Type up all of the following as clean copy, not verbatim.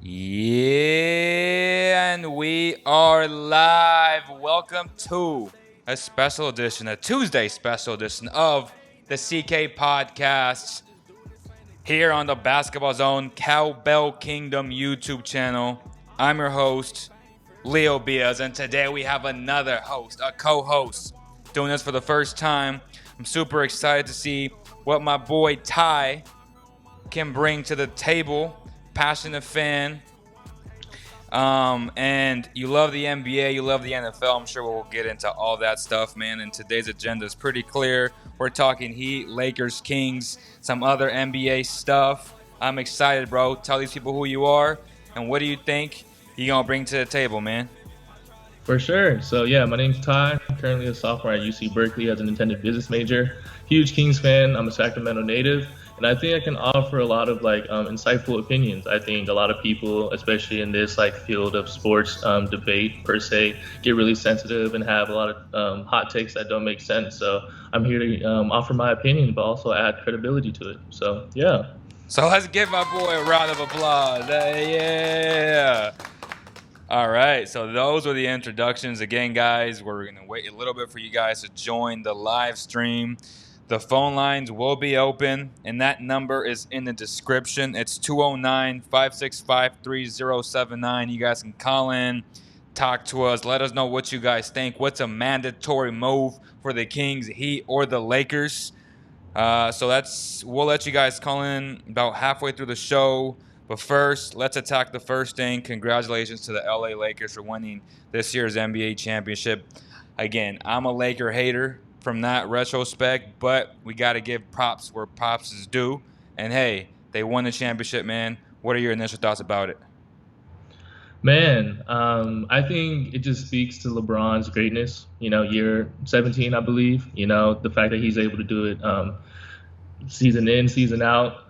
Yeah, and we are live. Welcome to a special edition, a Tuesday special edition of the CK Podcasts here on the Basketball Zone Cowbell Kingdom YouTube channel. I'm your host, Leo Biaz, and today we have another host, a co-host, doing this for the first time. I'm super excited to see what my boy Ty can bring to the table. Passionate fan. And you love the NBA, you love the NFL. I'm sure we'll get into all that stuff, man. And today's agenda is pretty clear. We're talking Heat, Lakers, Kings, some other NBA stuff. I'm excited, bro. Tell these people who you are and what do you think you're going to bring to the table, man? For sure. So yeah, my name's Ty. I'm currently a sophomore at UC Berkeley as an intended business major. Huge Kings fan. I'm a Sacramento native, and I think I can offer a lot of insightful opinions. I think a lot of people, especially in this field of sports debate per se, get really sensitive and have a lot of hot takes that don't make sense. So I'm here to offer my opinion, but also add credibility to it. So yeah. So let's give my boy a round of applause. Yeah. All right, so those were the introductions. Again, guys, we're going to wait a little bit for you guys to join the live stream. The phone lines will be open, and that number is in the description. It's 209-565-3079. You guys can call in, talk to us, let us know what you guys think. What's a mandatory move for the Kings, Heat, or the Lakers? We'll let you guys call in about halfway through the show. But first, let's attack the first thing. Congratulations to the LA Lakers for winning this year's NBA championship. Again, I'm a Laker hater from that retrospect, but we got to give props where props is due. And hey, they won the championship, man. What are your initial thoughts about it? Man, I think it just speaks to LeBron's greatness. Year 17, I believe. The fact that he's able to do it season in, season out.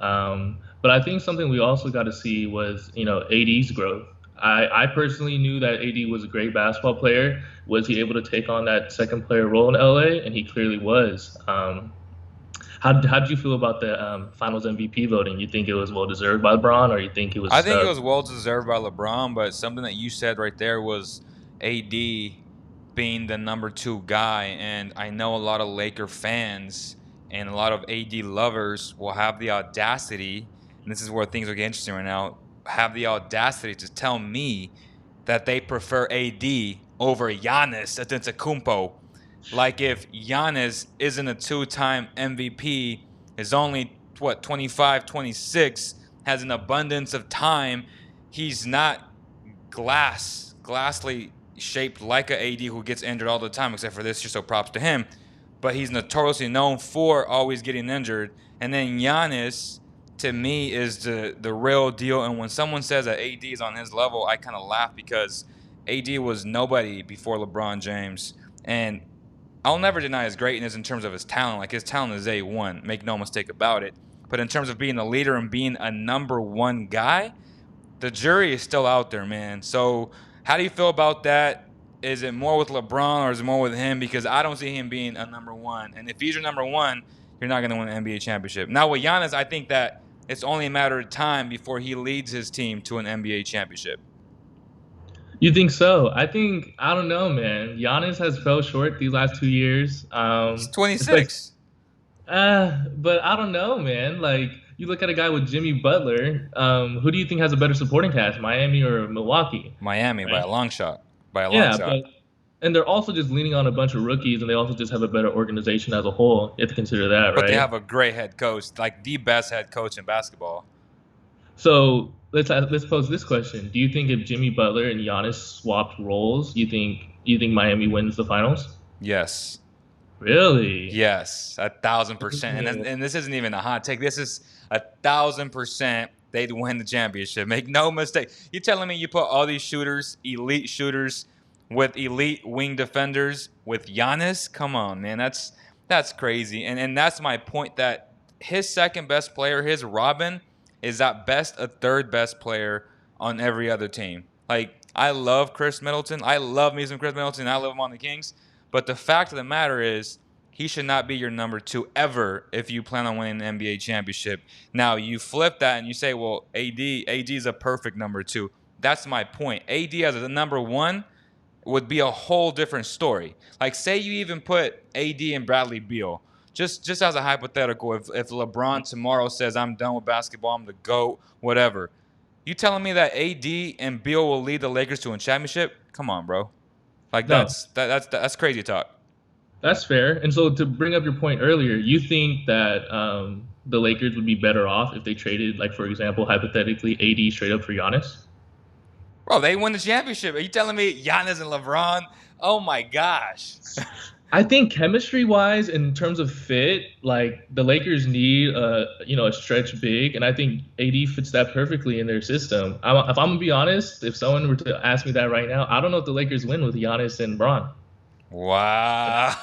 But I think something we also got to see was, AD's growth. I personally knew that AD was a great basketball player. Was he able to take on that second player role in LA? And he clearly was. How did you feel about the Finals MVP voting? You think it was well deserved by LeBron, or you think it was? I think it was well deserved by LeBron, but something that you said right there was AD being the number 2 guy, and I know a lot of Laker fans and a lot of AD lovers will have the audacity, and this is where things are getting interesting right now, have the audacity to tell me that they prefer AD over Giannis Antetokounmpo. Like if Giannis isn't a 2-time MVP, is only, 25, 26, has an abundance of time, he's not glassly shaped like a AD who gets injured all the time, except for this year, so props to him. But he's notoriously known for always getting injured. And then Giannis, to me, is the real deal. And when someone says that AD is on his level, I kind of laugh because AD was nobody before LeBron James. And I'll never deny his greatness in terms of his talent. Like, his talent is A1, make no mistake about it. But in terms of being a leader and being a number 1 guy, the jury is still out there, man. So how do you feel about that? Is it more with LeBron or is it more with him? Because I don't see him being a number 1. And if he's your number 1, you're not going to win an NBA championship. Now, with Giannis, I think that it's only a matter of time before he leads his team to an NBA championship. You think so? I don't know, man. Giannis has fell short these last 2 years. He's 26. But I don't know, man. Like, you look at a guy with Jimmy Butler. Who do you think has a better supporting cast, Miami or Milwaukee? Miami, right? By a long shot. And they're also just leaning on a bunch of rookies, and they also just have a better organization as a whole. You have to consider that, right? But they have a great head coach, like the best head coach in basketball. So let's pose this question: do you think if Jimmy Butler and Giannis swapped roles, you think Miami wins the finals? Yes. Really? Yes, 1,000%. And this isn't even a hot take. This is 1,000%. They'd win the championship. Make no mistake. You telling me you put all these shooters, elite shooters, with elite wing defenders with Giannis? Come on, man. That's crazy. And that's my point, that his second best player, his Robin, is at best a third best player on every other team. Like, I love Chris Middleton. I love me some Chris Middleton. I love him on the Kings. But the fact of the matter is, he should not be your number 2 ever if you plan on winning the NBA championship. Now, you flip that and you say, well, AD is a perfect number 2. That's my point. AD as a number 1 would be a whole different story. Like, say you even put AD and Bradley Beal. Just as a hypothetical, if LeBron tomorrow says, I'm done with basketball, I'm the GOAT, whatever. You telling me that AD and Beal will lead the Lakers to a championship? Come on, bro. Like, No, that's crazy talk. that's fair. And so to bring up your point earlier, you think that the Lakers would be better off if they traded, like, for example, hypothetically, AD straight up for Giannis? Bro, they win the championship. Are you telling me Giannis and LeBron? Oh my gosh. I think chemistry-wise, in terms of fit, like the Lakers need a stretch big, and I think AD fits that perfectly in their system. If I'm gonna be honest, if someone were to ask me that right now, I don't know if the Lakers win with Giannis and Bron. Wow.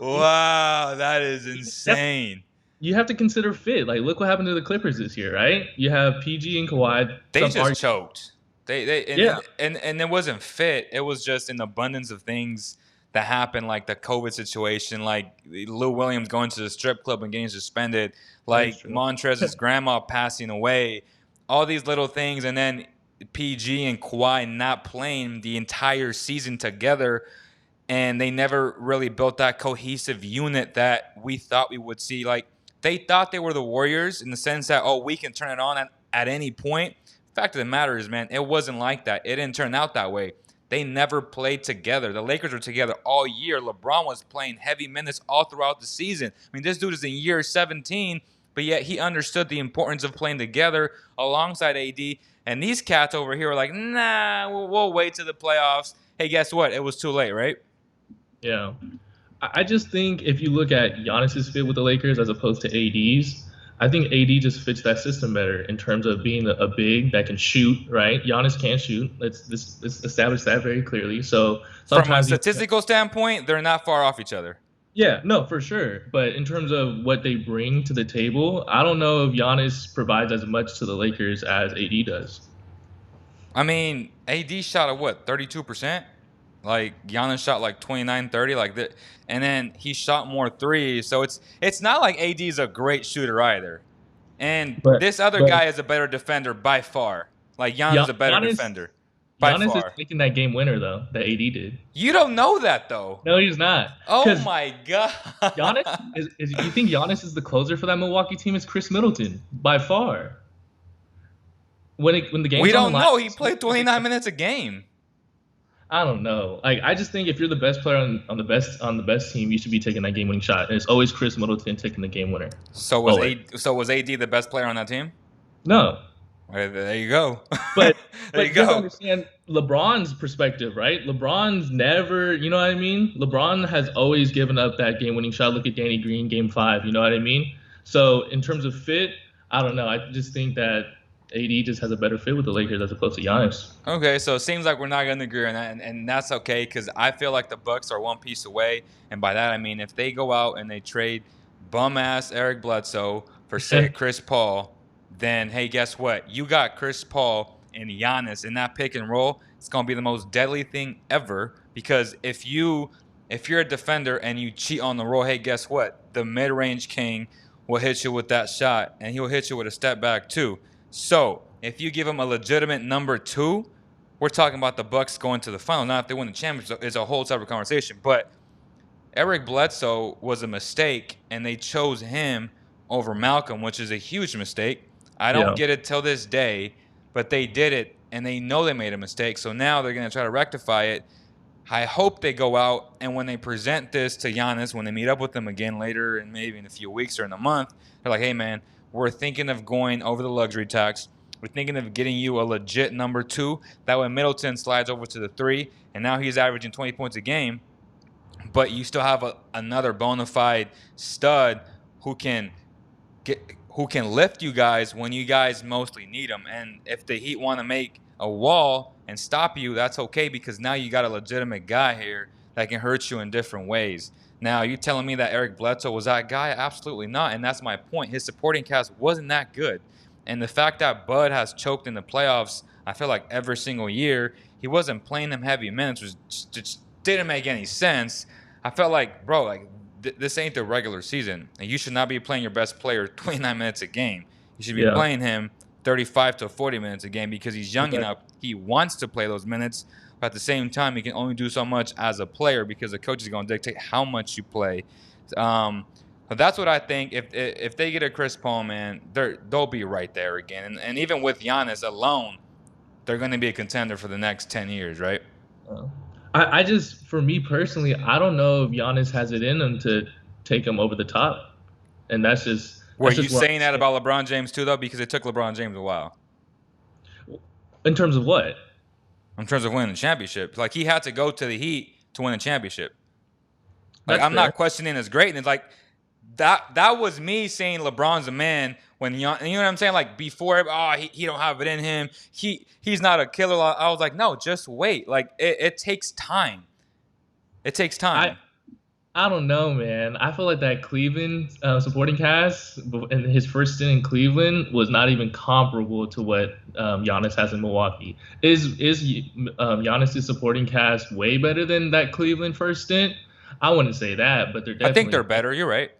Wow, that is insane. You have to consider fit. Like, look what happened to the Clippers this year, right? You have PG and Kawhi. They just choked. Yeah. And it wasn't fit. It was just an abundance of things that happened, like the COVID situation, like Lou Williams going to the strip club and getting suspended, like Montrez's grandma passing away, all these little things, and then PG and Kawhi not playing the entire season together, and they never really built that cohesive unit that we thought we would see. Like, they thought they were the Warriors in the sense that, oh, we can turn it on at any point. Fact of the matter is, man, it wasn't like that. It didn't turn out that way. They never played together. The Lakers were together all year. LeBron was playing heavy minutes all throughout the season. I mean, this dude is in year 17, but yet he understood the importance of playing together alongside AD. And these cats over here are like, nah, we'll wait till the playoffs. Hey, guess what? It was too late, right? Yeah. I just think if you look at Giannis's fit with the Lakers as opposed to AD's, I think AD just fits that system better in terms of being a big that can shoot, right? Giannis can't shoot. Let's establish that very clearly. So from a statistical standpoint, they're not far off each other. Yeah, no, for sure. But in terms of what they bring to the table, I don't know if Giannis provides as much to the Lakers as AD does. I mean, AD shot at what, 32%? Like, Giannis shot like 29, 30, like that, and then he shot more threes. So it's not like AD is a great shooter either. And this other guy is a better defender by far. Like, Giannis is a better defender by far. Giannis is taking that game winner though that AD did. You don't know that though. No, he's not. Oh my god. Giannis is. You think Giannis is the closer for that Milwaukee team? It's Chris Middleton by far. When the game, we don't know. He played 29 minutes a game. I don't know. Like, I just think if you're the best player on the best team, you should be taking that game-winning shot. And it's always Chris Middleton taking the game winner. So was AD the best player on that team? No. Right, there you go. But there you go. Understand LeBron's perspective, right? LeBron's never, you know what I mean? LeBron has always given up that game-winning shot. Look at Danny Green, Game 5. You know what I mean? So in terms of fit, I don't know. I just think that AD just has a better fit with the Lakers as opposed to Giannis. Okay, so it seems like we're not going to agree on that, and that's okay because I feel like the Bucks are one piece away, and by that I mean if they go out and they trade bum-ass Eric Bledsoe for, say, Chris Paul, then, hey, guess what? You got Chris Paul and Giannis in that pick and roll. It's going to be the most deadly thing ever because if you're a defender and you cheat on the roll, hey, guess what? The mid-range king will hit you with that shot, and he'll hit you with a step back too. So if you give him a legitimate number 2, we're talking about the Bucks going to the final. Now, if they win the championship, it's a whole separate conversation. But Eric Bledsoe was a mistake, and they chose him over Malcolm, which is a huge mistake. I don't get it till this day, but they did it, and they know they made a mistake. So now they're going to try to rectify it. I hope they go out, and when they present this to Giannis, when they meet up with him again later and maybe in a few weeks or in a month, they're like, hey, man, we're thinking of going over the luxury tax. We're thinking of getting you a legit number 2. That way Middleton slides over to the 3, and now he's averaging 20 points a game. But you still have another bona fide stud who can lift you guys when you guys mostly need them. And if the Heat want to make a wall and stop you, that's okay because now you got a legitimate guy here that can hurt you in different ways. Now, you telling me that Eric Bledsoe was that guy? Absolutely not, and that's my point. His supporting cast wasn't that good. And the fact that Bud has choked in the playoffs, I feel like every single year, he wasn't playing them heavy minutes, which just didn't make any sense. I felt like, bro, like this ain't the regular season, and you should not be playing your best player 29 minutes a game. You should be Yeah, playing him 35 to 40 minutes a game because he's young exactly. enough. He wants to play those minutes, but at the same time, he can only do so much as a player because the coach is going to dictate how much you play. Um, but that's what I think. If they get a Chris Paul, man, they'll be right there again. And even with Giannis alone, they're going to be a contender for the next 10 years, right? Uh, I just, for me personally, I don't know if Giannis has it in him to take him over the top, and Were that's you just where saying that about LeBron James too, though? Because it took LeBron James a while in terms of what. in terms of winning the championship. Like he had to go to the Heat to win a championship. Like That's I'm fair. not questioning his greatness. Like that was me saying LeBron's a man when you know what I'm saying. Like before, he don't have it in him. He's not a killer. I was like, no, just wait. Like it takes time. It takes I time. I don't know, man. I feel like that Cleveland supporting cast in his first stint in Cleveland was not even comparable to what Giannis has in Milwaukee. Is Giannis' supporting cast way better than that Cleveland first stint? I wouldn't say that, but they're I think they're definitely better. You're right.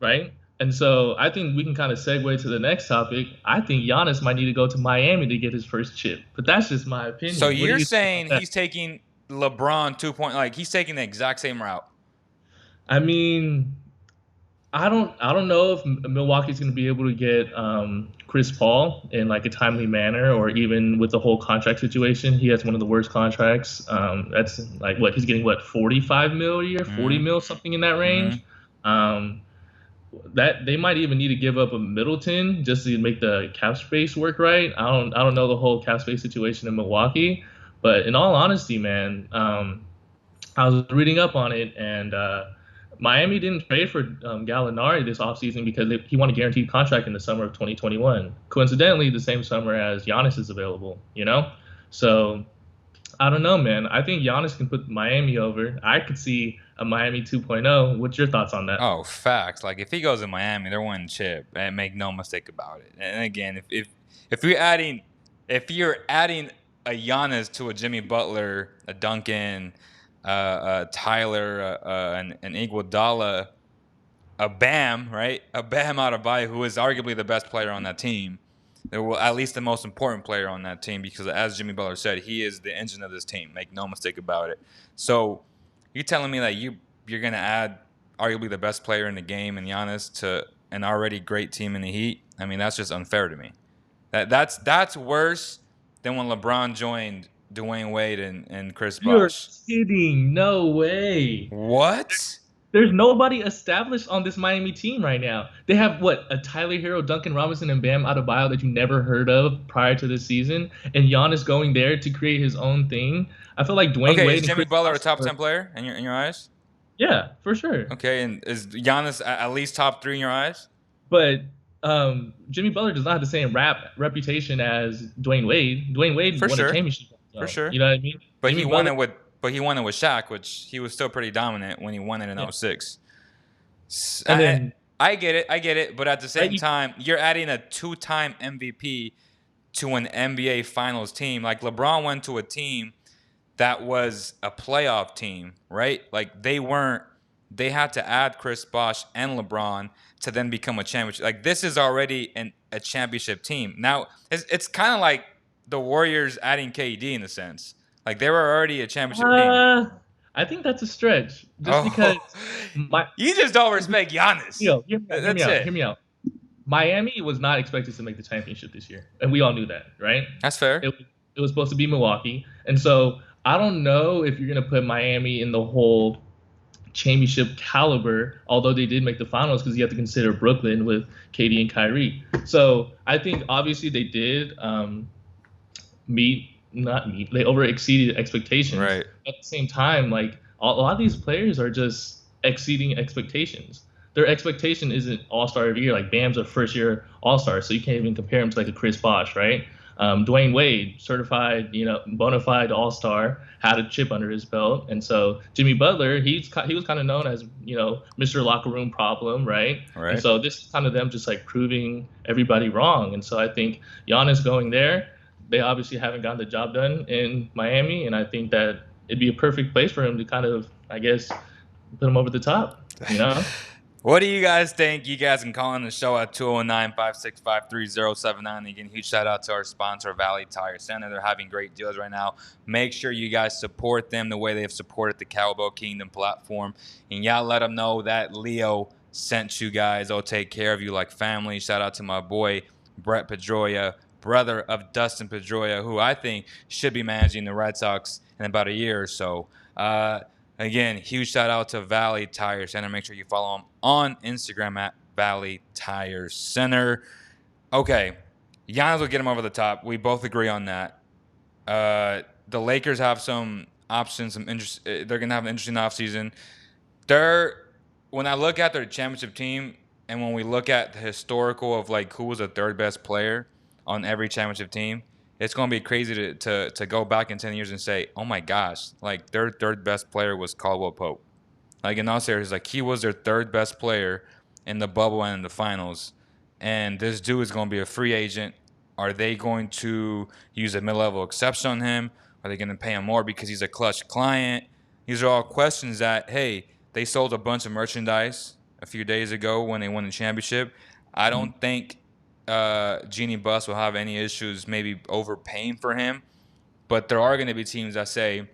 right. And so I think we can kind of segue to the next topic. I think Giannis might need to go to Miami to get his first chip, but that's just my So opinion. What do you're you think about saying that? he's taking LeBron 2 point, like he's taking the exact same route. I mean, I don't know if Milwaukee's going to be able to get Chris Paul in like a timely manner, or even with the whole contract situation. He has one of the worst contracts. That's like what he's getting, what 45 mil a year, 40 Mm-hmm. mil, something in that Mm-hmm. range. Um, that they might even need to give up a Middleton just to make the cap space work right. I don't know the whole cap space situation in Milwaukee, but in all honesty, man, I was reading up on it, and Miami didn't trade for Gallinari this offseason because he won a guaranteed contract in the summer of 2021. Coincidentally, the same summer as Giannis is available, you know? So I don't know, man. I think Giannis can put Miami over. I could see a Miami 2.0. What's your thoughts on that? Oh, facts. Like if he goes to Miami, they're winning chip, and make no mistake about it. And again, if you're adding a Giannis to a Jimmy Butler, a Duncan, Tyler, an Iguodala, a Bam, right? A Bam Adebayo, who is arguably the best player on that team. At least the most important player on that team, because as Jimmy Butler said, he is the engine of this team. Make no mistake about it. So you're telling me that you're gonna add arguably the best player in the game in Giannis to an already great team in the Heat? I mean, that's just unfair to me. That's worse than when LeBron joined Dwayne Wade and Chris You're Bosh. kidding. No way. What? There's nobody established on this Miami team right now. They have what, a Tyler Hero, Duncan Robinson, and Bam Adebayo that you never heard of prior to this season, and Giannis going there to create his own thing. I feel like Dwayne Okay, Wade is and Jimmy Chris Butler a Bosh top were, 10 player in your eyes? yeah, for sure. Okay, and is Giannis at least top 3 in your eyes? But Jimmy Butler does not have the same reputation as Dwayne Wade. Dwayne Wade For won a sure, championship. for So, sure. you know what I mean? But Jimmy he won Butler, it with but he won it with Shaq, which he was still pretty dominant when he won it in yeah. '06. And I, then I get it. But at the right, same time, you're adding a 2-time MVP to an NBA Finals team. Like LeBron went to a team that was a playoff team, right? Like they had to add Chris Bosh and LeBron to then become a championship. Like this is already a championship team. Now it's kind of like the Warriors adding KD in a sense. Like they were already a championship team. uh, I think that's a stretch, just because Oh, my you just don't respect Giannis. hear me out, hear me That's out, it. hear me out. Miami was not expected to make the championship this year, and we all knew that, right? That's fair. It was supposed to be Milwaukee, and so I don't know if you're gonna put Miami in the whole championship caliber, although they did make the finals, because you have to consider Brooklyn with KD and Kyrie. So I think obviously they did meet not meet they over exceeded expectations. Right. At the same time, like a lot of these players are just exceeding expectations. Their expectation isn't all-star every year. Like Bam's a first-year all-star, so you can't even compare him to like a Chris Bosh, right? Dwayne Wade, certified, bona fide all-star, had a chip under his belt, and so Jimmy Butler, he was kind of known as Mr. Locker Room Problem, right? And Right. so this is kind of them just like proving everybody wrong. And so I think Giannis going there, they obviously haven't gotten the job done in Miami, and I think that it'd be a perfect place for him to kind of, I guess, put him over the top. You know. What do you guys think? You guys can call in the show at 209-565-3079. Again, huge shout out to our sponsor, Valley Tire Center. They're having great deals right now. Make sure you guys support them the way they've supported the Cowbell Kingdom platform. And y'all let them know that Leo sent you guys. They'll take care of you like family. Shout out to my boy, Brett Pedroia, brother of Dustin Pedroia, who I think should be managing the Red Sox in about a year or so. Again, huge shout out to Valley Tire Center. Make sure you follow them on Instagram at Valley Tire Center. Okay, Giannis will get him over the top. We both agree on that. The Lakers have some options, some interest. They're gonna have an interesting offseason. When I look at their championship team, and when we look at the historical of like who was the third best player on every championship team, it's going to be crazy to go back in 10 years and say, oh my gosh, like their third best player was Caldwell Pope. Like in all seriousness, like he was their third best player in the bubble and in the finals. And this dude is going to be a free agent. Are they going to use a mid-level exception on him? Are they going to pay him more because he's a clutch client? These are all questions that, hey, they sold a bunch of merchandise a few days ago when they won the championship. I don't think Jeannie Buss will have any issues maybe overpaying for him. But there are going to be teams that say,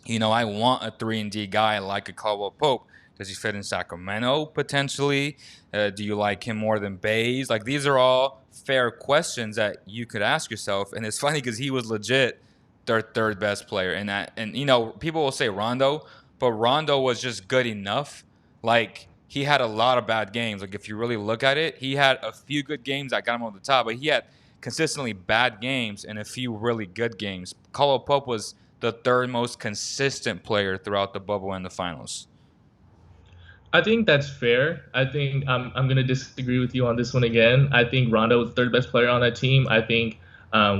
you know, I want a 3-and-D guy like a Caldwell Pope. Does he fit in Sacramento potentially? Do you like him more than Bays? Like these are all fair questions that you could ask yourself. And it's funny because he was legit their third best player. And you know, people will say Rondo, but Rondo was just good enough. Like he had a lot of bad games. Like if you really look at it, he had a few good games that got him over the top, but he had consistently bad games and a few really good games. Caldwell Pope was the third most consistent player throughout the bubble and the finals. I think that's fair. I think I'm going to disagree with you on this one again. I think Rondo was the third best player on that team. I think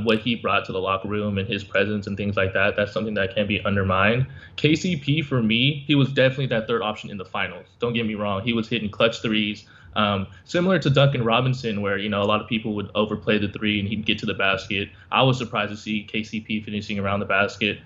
what he brought to the locker room and his presence and things like that, that's something that can't be undermined. KCP, for me, he was definitely that third option in the finals. Don't get me wrong. He was hitting clutch threes. Similar to Duncan Robinson, where a lot of people would overplay the three and he'd get to the basket. I was surprised to see KCP finishing around the basket.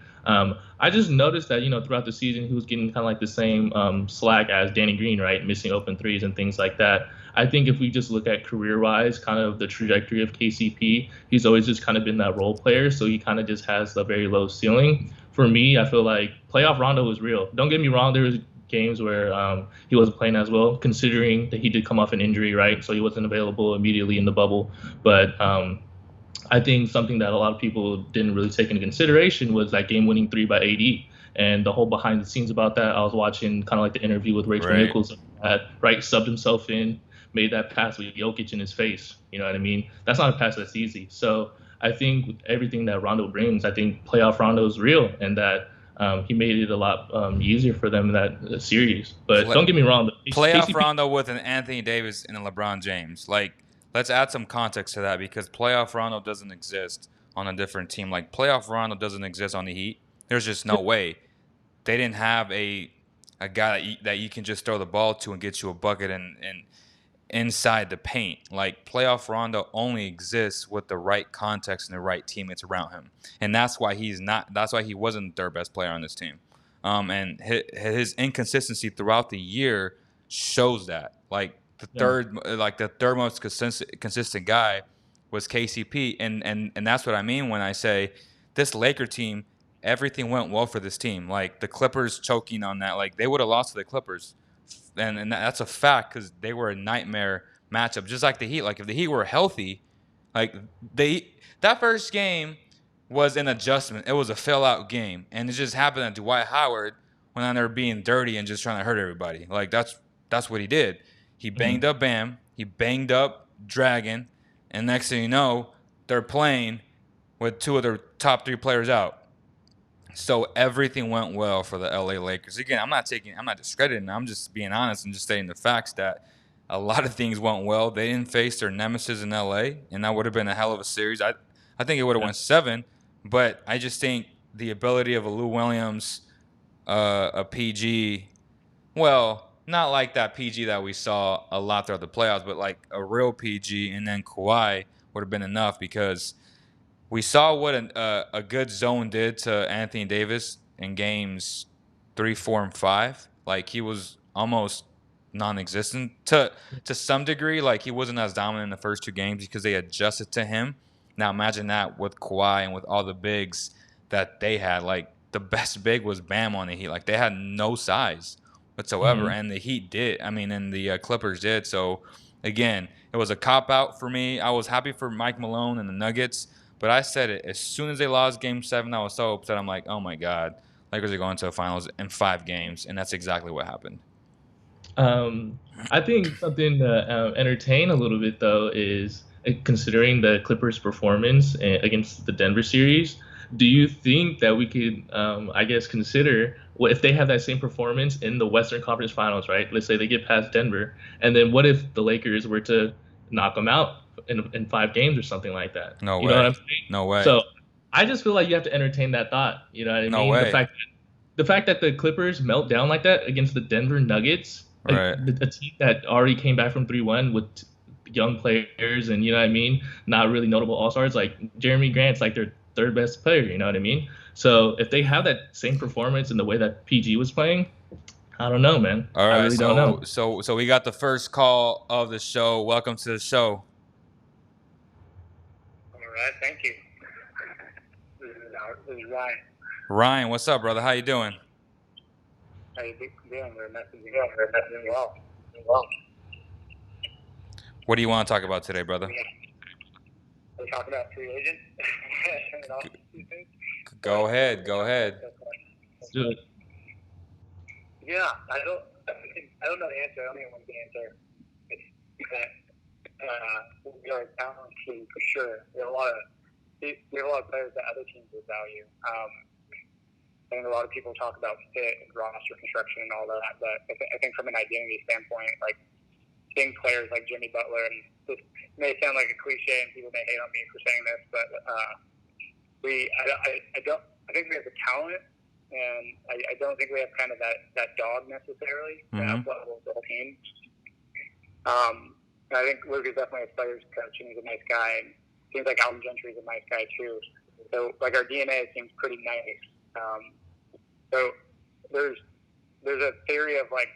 I just noticed that throughout the season he was getting kind of like the same slack as Danny Green, right, missing open threes and things like that. I think if we just look at career-wise, kind of the trajectory of KCP, he's always just kind of been that role player, so he kind of just has a very low ceiling. For me, I feel like playoff Rondo was real. Don't get me wrong, there was games where he wasn't playing as well, considering that he did come off an injury, right? So he wasn't available immediately in the bubble. But I think something that a lot of people didn't really take into consideration was that game-winning three by AD. And the whole behind the scenes about that, I was watching kind of like the interview with Rachel Nichols, right, subbed himself in, made that pass with Jokic in his face. You know what I mean? That's not a pass that's easy. So I think with everything that Rondo brings, I think playoff Rondo is real, and that he made it a lot easier for them in that series. But don't get me wrong. Playoff KCP, Rondo with an Anthony Davis and a LeBron James. Like, let's add some context to that because playoff Rondo doesn't exist on a different team. Like, playoff Rondo doesn't exist on the Heat. There's just no way. They didn't have a guy that you can just throw the ball to and get you a bucket and inside the paint. Like, playoff Rondo only exists with the right context and the right teammates around him. And that's why that's why he wasn't the third best player on this team. And his inconsistency throughout the year shows that. Like, the third most consistent guy was KCP, and that's what I mean when I say this Laker team, everything went well for this team. Like, the Clippers choking on that, like they would have lost to the Clippers, and that's a fact because they were a nightmare matchup, just like the Heat. Like, if the Heat were healthy, like that first game was an adjustment. It was a fill-out game, and it just happened that Dwight Howard went on there being dirty and just trying to hurt everybody. Like, that's what he did. He banged up Bam. He banged up Dragon. And next thing you know, they're playing with two of their top three players out. So everything went well for the LA Lakers. Again, I'm not discrediting. I'm just being honest and just stating the facts that a lot of things went well. They didn't face their nemesis in LA, and that would have been a hell of a series. I think it would have went 7, but I just think the ability of a Lou Williams, a PG, well, not like that PG that we saw a lot throughout the playoffs, but like a real PG, and then Kawhi would have been enough because we saw what a good zone did to Anthony Davis in games 3, 4, and 5. Like he was almost non-existent to some degree. Like he wasn't as dominant in the first 2 games because they adjusted to him. Now imagine that with Kawhi and with all the bigs that they had. Like the best big was Bam on the Heat. Like they had no size whatsoever, Hmm. and the Heat did. I mean, and the Clippers did. So again, it was a cop out for me. I was happy for Mike Malone and the Nuggets, but I said it as soon as they lost Game 7. I was so upset. I'm like, oh my god, Lakers are going to the finals in 5 games, and that's exactly what happened. Um, I think something to entertain a little bit though is considering the Clippers' performance against the Denver series. Do you think that we could, I guess, consider what if they have that same performance in the Western Conference Finals, right? Let's say they get past Denver, and then what if the Lakers were to knock them out in 5 games or something like that? No You know what way. I'm saying? No way. So I just feel like you have to entertain that thought. You know what I No mean? way. The fact that the Clippers melt down like that against the Denver Nuggets, Right. a team that already came back from 3-1 with young players and you know what I mean, not really notable all stars. Like Jeremy Grant's like their third best player. You know what I mean? So if they have that same performance in the way that PG was playing, I don't know, man. All I right. really don't know. So we got the first call of the show. Welcome to the show. All right, thank you. This is Ryan. Ryan, what's up, brother? How you doing? How you doing? We're messaging well. Well. What do you want to talk about today, brother? We're talking about free agents. And all these things. Go ahead. Go ahead. Let's do it. Yeah, I don't know the answer. I don't even want the answer. It's that we are a talent team for sure. We have a lot of players that other teams would value. I think a lot of people talk about fit and roster construction and all that, but I think from an identity standpoint, like seeing players like Jimmy Butler, and this may sound like a cliche, and people may hate on me for saying this, but I think we have the talent, and I don't think we have kind of that dog necessarily to up-level the whole team. I think Luke is definitely a players coach, and he's a nice guy, and it seems like Alvin Gentry is a nice guy too. So like our DNA seems pretty nice. So there's a theory of like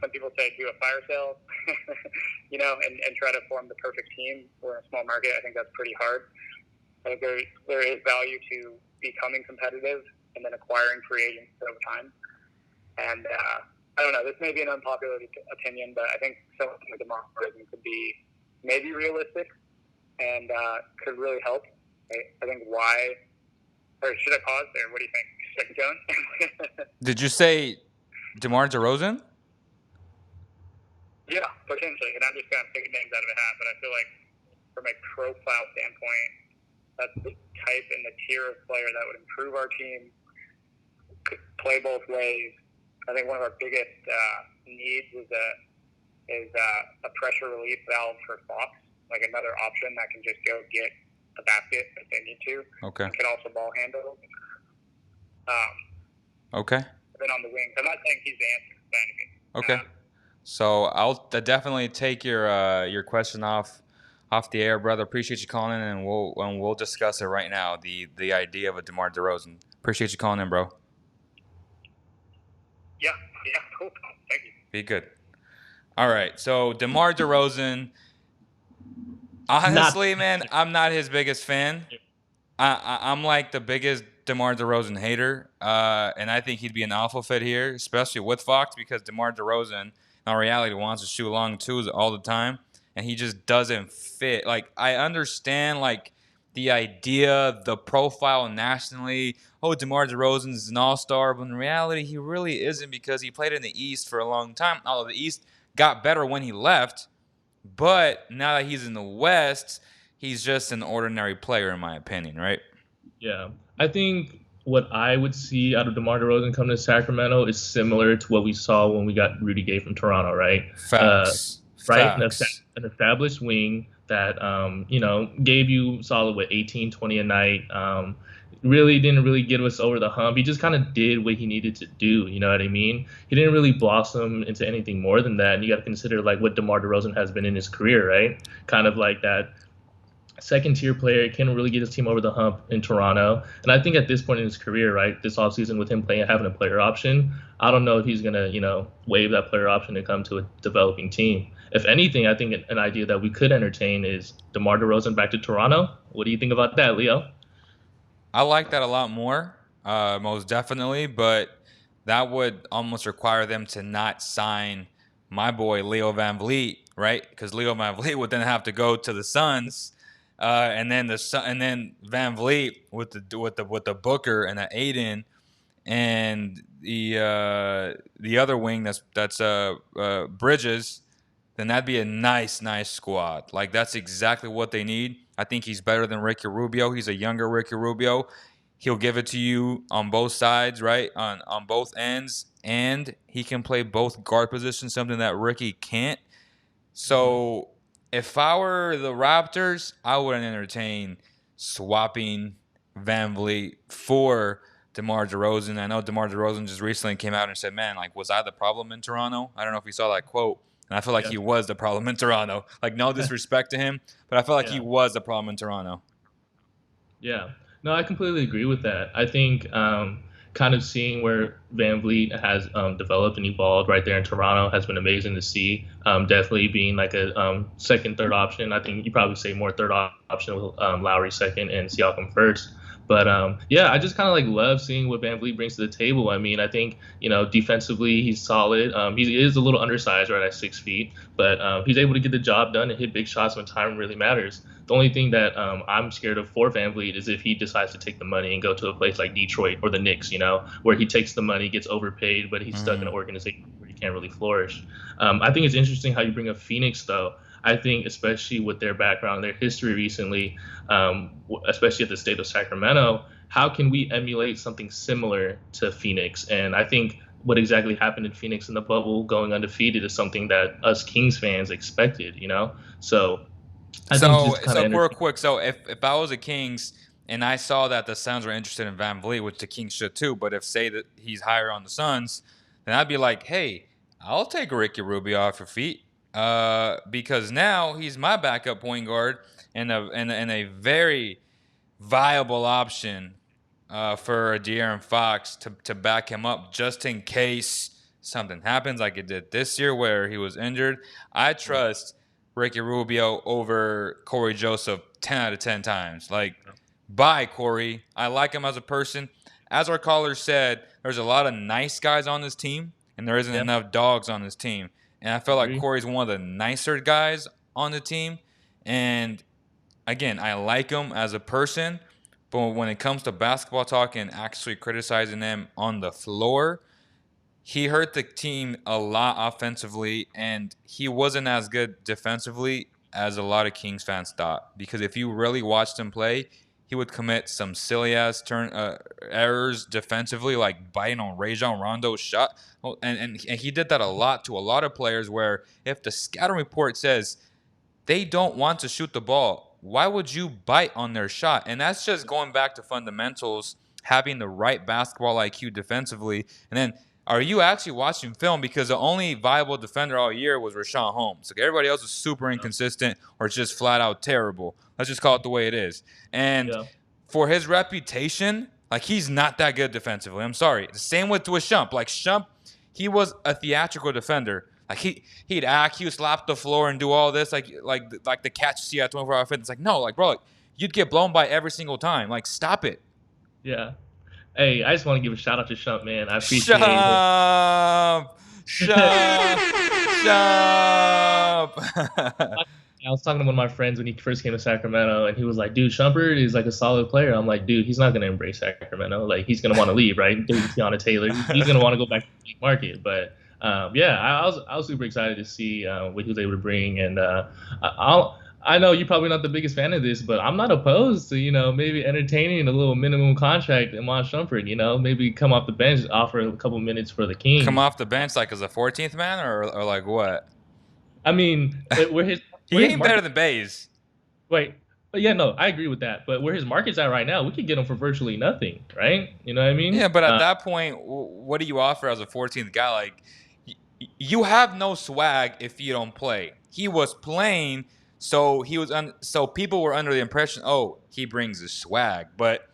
some people say do a fire sale, you know, and try to form the perfect team. We're in a small market. I think that's pretty hard. I think there is value to becoming competitive and then acquiring free agents over time. And I don't know. This may be an unpopular opinion, but I think something like Demar Derozan could be maybe realistic and could really help. I think why. Or should I pause there? What do you think? Should I keep going? Did you say Demar Derozan? Yeah, potentially. And I'm just kind of picking names out of a hat, but I feel like from a profile standpoint, that's the type and the tier of player that would improve our team, could play both ways. I think one of our biggest needs is a pressure relief valve for Fox, like another option that can just go get a basket if they need to. Okay. And can also ball handle. Okay. Then on the wings, I'm not saying he's the answer to anything. Okay. So I'll definitely take your question off the air, brother. Appreciate you calling in, and we'll discuss it right now. The idea of a DeMar DeRozan. Appreciate you calling in, bro. Yeah, cool. Thank you. Be good. All right. So DeMar DeRozan. Honestly, man, I'm not his biggest fan. I'm like the biggest DeMar DeRozan hater, and I think he'd be an awful fit here, especially with Fox, because DeMar DeRozan, in reality, wants to shoot long twos all the time, and he just doesn't fit. Like, I understand, like, the idea, the profile nationally. Oh, DeMar DeRozan is an all-star, but in reality, he really isn't because he played in the East for a long time. Although the East got better when he left, but now that he's in the West, he's just an ordinary player, in my opinion, right? Yeah. I think what I would see out of DeMar DeRozan coming to Sacramento is similar to what we saw when we got Rudy Gay from Toronto, right? Facts. Right? Facts. An established wing that, gave you solid, 18, 20 a night. Really didn't really get us over the hump. He just kind of did what he needed to do. You know what I mean? He didn't really blossom into anything more than that. And you got to consider like what DeMar DeRozan has been in his career, right? Kind of like that second-tier player, can really get his team over the hump in Toronto. And I think at this point in his career, right, this offseason with him having a player option, I don't know if he's going to, waive that player option and come to a developing team. If anything, I think an idea that we could entertain is DeMar DeRozan back to Toronto. What do you think about that, Leo? I like that a lot more, most definitely, but that would almost require them to not sign my boy Leo Vanvleet, right? Because Leo Vanvleet would then have to go to the Suns, and then Vanvleet with the Booker and the Aiden and the other wing that's Bridges, then that'd be a nice squad. Like that's exactly what they need. I think he's better than Ricky Rubio. He's a younger Ricky Rubio. He'll give it to you on both sides, right? On both ends, and he can play both guard positions, something that Ricky can't. So if I were the Raptors, I wouldn't entertain swapping VanVleet for DeMar DeRozan. I know DeMar DeRozan just recently came out and said, man, like, was I the problem in Toronto? I don't know if you saw that quote. And I feel like he was the problem in Toronto. Like, no disrespect to him, but I feel like he was the problem in Toronto. Yeah. No, I completely agree with that. I think kind of seeing where VanVleet has developed and evolved right there in Toronto has been amazing to see. Definitely being like a second, third option. I think you probably say more third option with Lowry second and Siakam first. But I just kind of like love seeing what VanVleet brings to the table. I mean, I think defensively he's solid. He is a little undersized, right, at 6 feet, but he's able to get the job done and hit big shots when time really matters. The only thing that I'm scared of for VanVleet is if he decides to take the money and go to a place like Detroit or the Knicks, where he takes the money, gets overpaid, but he's stuck in an organization where he can't really flourish. I think it's interesting how you bring up Phoenix, though. I think especially with their background, their history recently, especially at the state of Sacramento, how can we emulate something similar to Phoenix? And I think what exactly happened in Phoenix in the bubble, going undefeated, is something that us Kings fans expected, So real quick, so if I was a Kings and I saw that the Suns were interested in VanVleet, which the Kings should too, but if say that he's higher on the Suns, then I'd be like, hey, I'll take Ricky Rubio off your feet. Because now he's my backup point guard and a very viable option for De'Aaron Fox to back him up just in case something happens like it did this year where he was injured. I trust Ricky Rubio over Corey Joseph 10 out of 10 times. Like, bye, Corey. I like him as a person. As our caller said, there's a lot of nice guys on this team, and there isn't enough dogs on this team. And I feel like Corey's one of the nicer guys on the team. And, again, I like him as a person. But when it comes to basketball talk and actually criticizing them on the floor, he hurt the team a lot offensively. And he wasn't as good defensively as a lot of Kings fans thought. Because if you really watched him play, he would commit some silly-ass errors defensively, like biting on Rajon Rondo's shot. And he did that a lot to a lot of players where if the scouting report says they don't want to shoot the ball, why would you bite on their shot? And that's just going back to fundamentals, having the right basketball IQ defensively. And then are you actually watching film? Because the only viable defender all year was Richaun Holmes. Like everybody else was super inconsistent or just flat out terrible. Let's just call it the way it is. And for his reputation, like he's not that good defensively. I'm sorry. The same with Shump. Like Shump, he was a theatrical defender. Like he'd act, he would slap the floor and do all this, like the catch you see at 24 Hour Fitness. It's like no, like bro, like, you'd get blown by every single time. Like stop it. Yeah. Hey, I just want to give a shout out to Shump, man. I appreciate Shump. I was talking to one of my friends when he first came to Sacramento, and he was like, dude, Shumpert is like a solid player. I'm like, dude, he's not going to embrace Sacramento. Like, he's going to want to leave, right? Tiana Taylor. He's going to want to go back to the market. But, I was super excited to see what he was able to bring. And I know you're probably not the biggest fan of this, but I'm not opposed to, maybe entertaining a little minimum contract Iman Shumpert, maybe come off the bench, offer a couple minutes for the Kings. Come off the bench like as a 14th man or like what? I mean, he ain't better than Baze. Wait, but I agree with that. But where his market's at right now, we could get him for virtually nothing, right? You know what I mean? Yeah, but at that point, what do you offer as a 14th guy? Like, you have no swag if you don't play. He was playing So so people were under the impression, oh, he brings the swag, but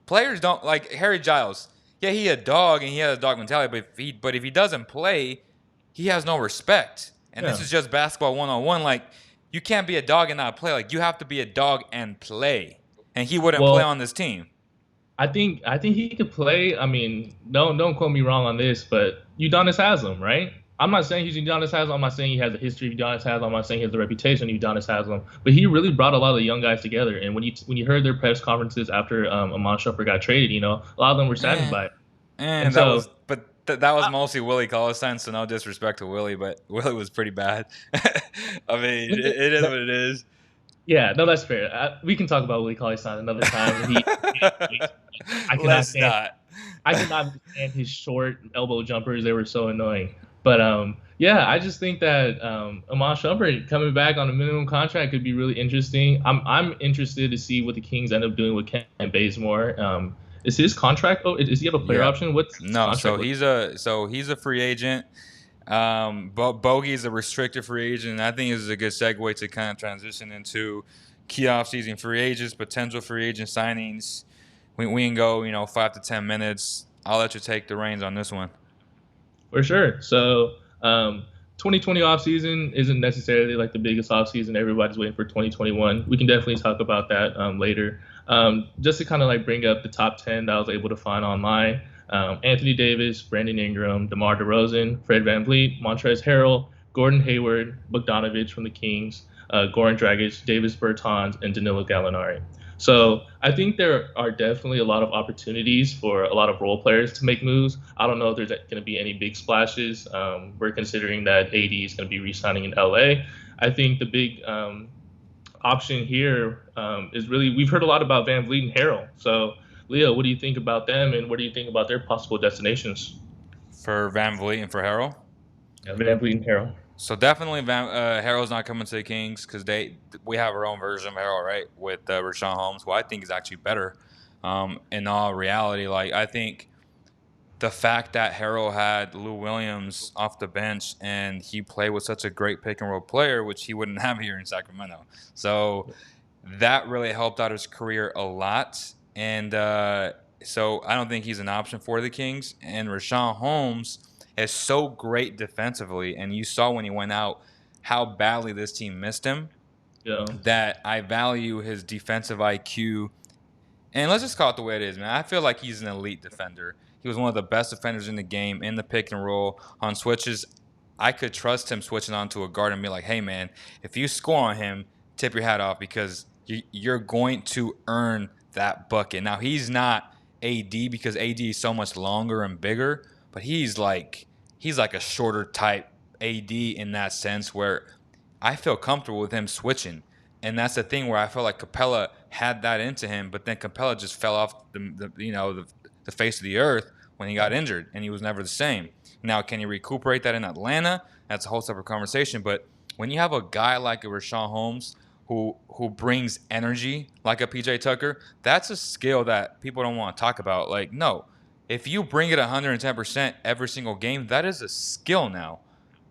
players don't like Harry Giles. Yeah, he a dog and he has a dog mentality, but if he doesn't play, he has no respect. And this Yeah. is just basketball 1-on-1. Like you can't be a dog and not play. Like you have to be a dog and play. And he wouldn't play Well, on this team. I think he could play. I mean, don't quote me wrong on this, but Udonis has him, right? I'm not saying he's Udonis has him. I'm not saying he has a history of Udonis has him. I'm not saying he has the reputation of Udonis has him. But he really brought a lot of the young guys together. And when you heard their press conferences after Amon Shumpert got traded, a lot of them were saddened by it. And that was, but that was mostly Willie Cauley-Stein, so no disrespect to Willie, but Willie was pretty bad. I mean, it is what it is. Yeah, no, that's fair. We can talk about Willie Cauley-Stein another time. I cannot stand his short elbow jumpers. They were so annoying. But yeah, I just think that Amon Shumpert coming back on a minimum contract could be really interesting. I'm interested to see what the Kings end up doing with Kent Bazemore. Is his contract? Oh, does he have a player option? What's his no? contract He's a free agent. Bogey is a restricted free agent. And I think this is a good segue to kind of transition into key off-season free agents, potential free agent signings. We can go 5 to 10 minutes. I'll let you take the reins on this one. For sure. So 2020 offseason isn't necessarily like the biggest offseason. Everybody's waiting for 2021. We can definitely talk about that later. Just to kind of like bring up the top 10 that I was able to find online. Anthony Davis, Brandon Ingram, Demar Derozan, Fred VanVleet, Montrezl Harrell, Gordon Hayward, Bogdanovich from the Kings, Goran Dragic, Davis Bertans, and Danilo Gallinari. So I think there are definitely a lot of opportunities for a lot of role players to make moves. I don't know if there's going to be any big splashes. We're considering that AD is going to be re-signing in LA. I think the big option here is really, we've heard a lot about VanVleet and Harold. So Leo, what do you think about them, and what do you think about their possible destinations? For VanVleet and for Harold? Yeah, VanVleet and Harold. So definitely Harold's not coming to the Kings because we have our own version of Harold, right, with Richaun Holmes, who I think is actually better. In all reality, like I think the fact that Harold had Lou Williams off the bench and he played with such a great pick and roll player, which he wouldn't have here in Sacramento. So that really helped out his career a lot. And so I don't think he's an option for the Kings. And Richaun Holmes is so great defensively, and you saw when he went out how badly this team missed him. Yeah. That I value his defensive IQ. And let's just call it the way it is, man. I feel like he's an elite defender. He was one of the best defenders in the game, in the pick and roll, on switches. I could trust him switching onto a guard and be like, hey, man, if you score on him, tip your hat off because you're going to earn that bucket. Now, he's not AD because AD is so much longer and bigger, but he's like a shorter type AD in that sense where I feel comfortable with him switching. And that's the thing where I feel like Capella had that into him, but then Capella just fell off the face of the earth when he got injured, and he was never the same. Now, can he recuperate that in Atlanta? That's a whole separate conversation. But when you have a guy like a Richaun Holmes who brings energy like a PJ Tucker, that's a skill that people don't want to talk about. Like, no, if you bring it 110% every single game, that is a skill now.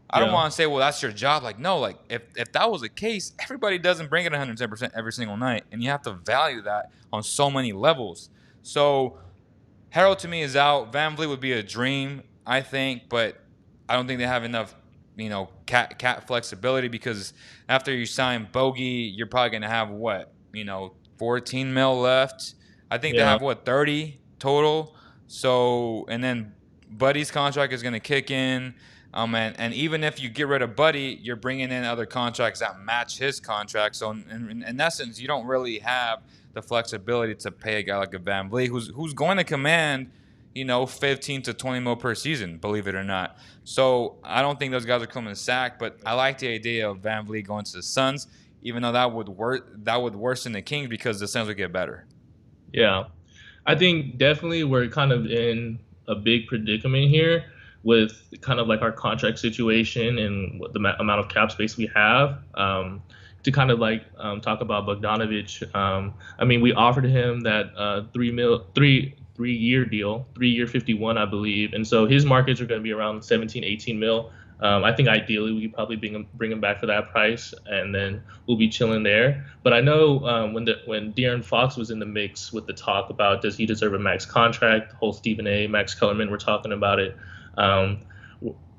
I don't want to say, well, that's your job. Like, no, like if that was the case, everybody doesn't bring it 110% every single night, and you have to value that on so many levels. So Harold to me is out. VanVleet would be a dream, I think, but I don't think they have enough, cap flexibility because after you sign Bogey, you're probably going to have 14 mil left. I think they have 30 total. So, and then Buddy's contract is going to kick in. And even if you get rid of Buddy, you're bringing in other contracts that match his contract. So in essence, you don't really have the flexibility to pay a guy like a VanVleet who's going to command, 15 to 20 mil per season, believe it or not. So I don't think those guys are coming to sack, but I like the idea of VanVleet going to the Suns, even though that would worsen the Kings because the Suns would get better. Yeah, I think definitely we're kind of in a big predicament here with kind of like our contract situation and what the amount of cap space we have. To kind of like talk about Bogdanovich, I mean, we offered him that 3-year deal, 3-year 51, I believe. And so his markets are going to be around 17, 18 mil. I think ideally we could probably bring him back for that price, and then we'll be chilling there. But I know when De'Aaron Fox was in the mix with the talk about does he deserve a max contract, the whole Stephen A. Max Kellerman were talking about it. Um,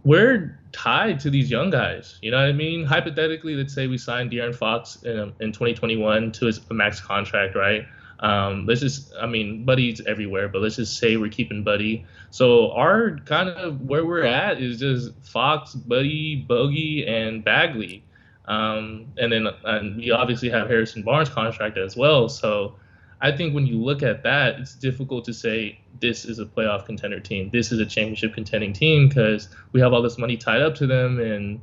we're tied to these young guys. You know what I mean? Hypothetically, let's say we sign De'Aaron Fox in 2021 to his max contract, right? Let's just, I mean, Buddy's everywhere, but let's just say we're keeping Buddy. So our kind of where we're at is just Fox, Buddy, Bogey, and Bagley. And then we obviously have Harrison Barnes' contract as well. So I think when you look at that, it's difficult to say this is a playoff contender team. This is a championship contending team because we have all this money tied up to them, and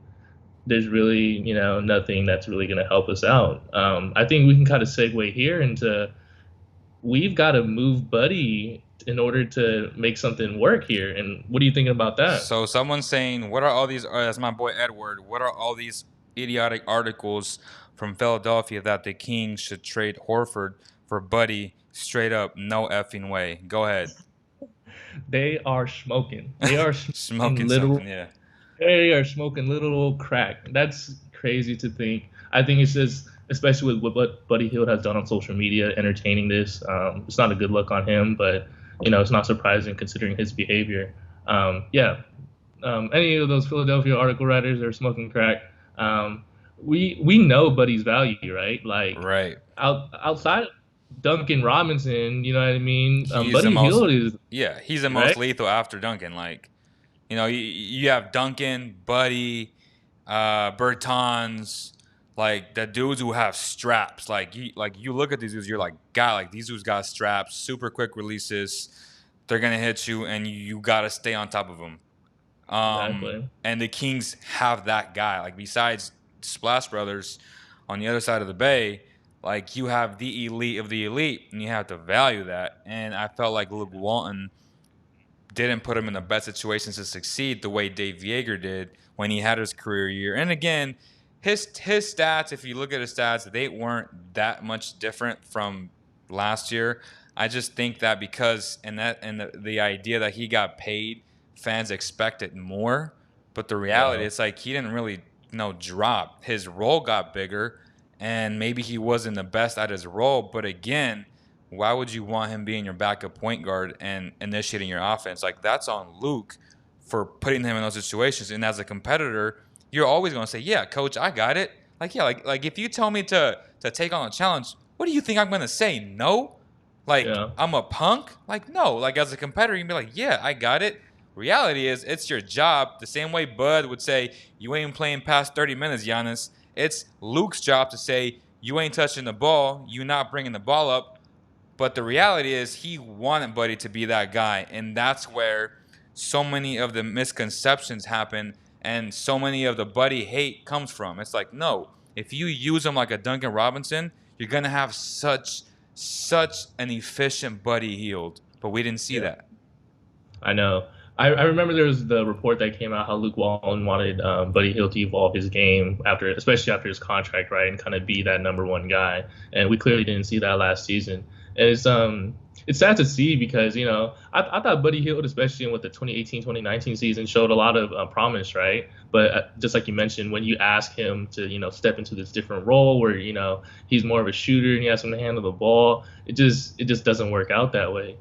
there's really, nothing that's really going to help us out. I think we can kind of segue here into we've got to move Buddy in order to make something work here. And what are you thinking about that? So someone's saying, what are all these, as my boy Edward, what are all these idiotic articles from Philadelphia that the Kings should trade Horford for Buddy? Straight up, no effing way. Go ahead. They are smoking. They are Smoking literal, something, yeah. They are smoking little crack. That's crazy to think. I think it's just, especially with what Buddy Hield has done on social media, entertaining this. It's not a good look on him, but it's not surprising considering his behavior. Any of those Philadelphia article writers are smoking crack. We know Buddy's value, right? Like, right. Outside of Duncan Robinson, you know what I mean? Buddy Hield is... Yeah, he's the most lethal after Duncan. Like, you have Duncan, Buddy, Bertans, like the dudes who have straps. Like you look at these dudes, you're like, God, like these dudes got straps, super quick releases. They're gonna hit you, and you gotta stay on top of them. Exactly. And the Kings have that guy. Like besides Splash Brothers, on the other side of the bay, like you have the elite of the elite, and you have to value that. And I felt like Luke Walton didn't put him in the best situations to succeed the way Dave Yeager did when he had his career year. And again, his stats, if you look at his stats, they weren't that much different from last year. I just think that because the idea that he got paid, fans expected more. But the reality, it's like he didn't really drop. His role got bigger, and maybe he wasn't the best at his role. But again, why would you want him being your backup point guard and initiating your offense? Like, that's on Luke for putting him in those situations. And as a competitor, you're always going to say, yeah, coach, I got it. Like, yeah, like if you tell me to take on a challenge, what do you think I'm going to say? No? Like, I'm a punk? Like, no. Like, as a competitor, you can be like, yeah, I got it. Reality is, it's your job. The same way Bud would say, you ain't playing past 30 minutes, Giannis. It's Luke's job to say, you ain't touching the ball. You not bringing the ball up. But the reality is, he wanted Buddy to be that guy. And that's where so many of the misconceptions happen and so many of the Buddy hate comes from. It's like, no, if you use him like a Duncan Robinson, you're going to have such an efficient Buddy Hield. But we didn't see that. I know. I remember there was the report that came out how Luke Walton wanted Buddy Hield to evolve his game especially after his contract, right, and kind of be that number one guy. And we clearly didn't see that last season. And it's sad to see because, I thought Buddy Hield, especially with the 2018-2019 season, showed a lot of promise, right? But just like you mentioned, when you ask him to, step into this different role where, he's more of a shooter and he has to handle the ball, it just doesn't work out that way.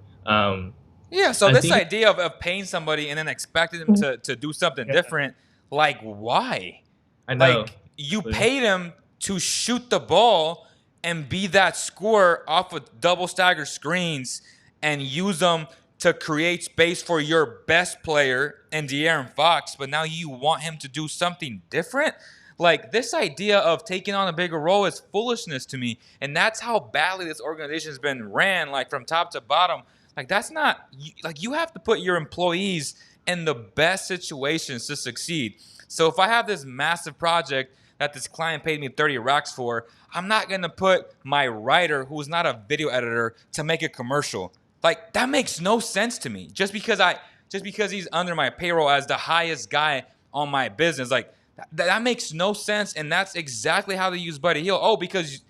So this idea of paying somebody and then expecting them to do something different, like, why? I know. Like, you paid him to shoot the ball and be that scorer off of double stagger screens and use them to create space for your best player and De'Aaron Fox, but now you want him to do something different? Like, this idea of taking on a bigger role is foolishness to me, and that's how badly this organization has been ran, like, from top to bottom. Like, that's not – like, you have to put your employees in the best situations to succeed. So if I have this massive project that this client paid me 30 racks for, I'm not going to put my writer, who's not a video editor, to make a commercial. Like, that makes no sense to me. Just because he's under my payroll as the highest guy on my business, like, that makes no sense, and that's exactly how they use Buddy Hield. Oh, because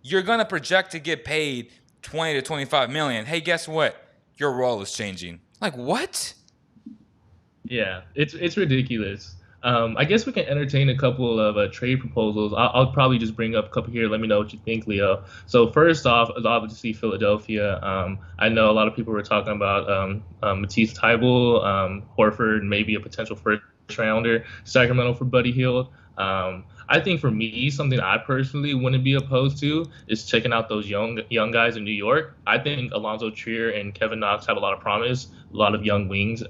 you're going to project to get paid $20 to $25 million. Hey, guess what? Your role is changing. Like, what? Yeah, it's ridiculous. I guess we can entertain a couple of trade proposals. I'll probably just bring up a couple here. Let me know what you think, Leo. So first off is obviously Philadelphia. I know a lot of people were talking about Matisse Thybulle, Horford, and maybe a potential first rounder. Sacramento for Buddy Hield. I think for me, something I personally wouldn't be opposed to is checking out those young guys in New York. I think Alonzo Trier and Kevin Knox have a lot of promise, a lot of young wings.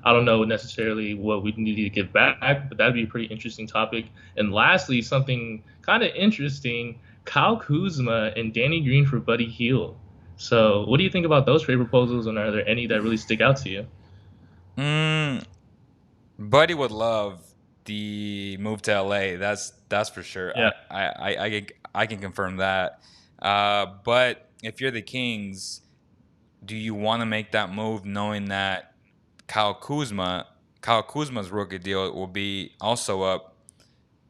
I don't know necessarily what we need to give back, but that'd be a pretty interesting topic. And lastly, something kind of interesting: Kyle Kuzma and Danny Green for Buddy Hield. So, what do you think about those trade proposals, and are there any that really stick out to you? Mm, Buddy would love the move to LA. That's for sure. Yeah, I can confirm that. But if you're the Kings, do you want to make that move knowing that Kyle Kuzma's rookie deal will be also up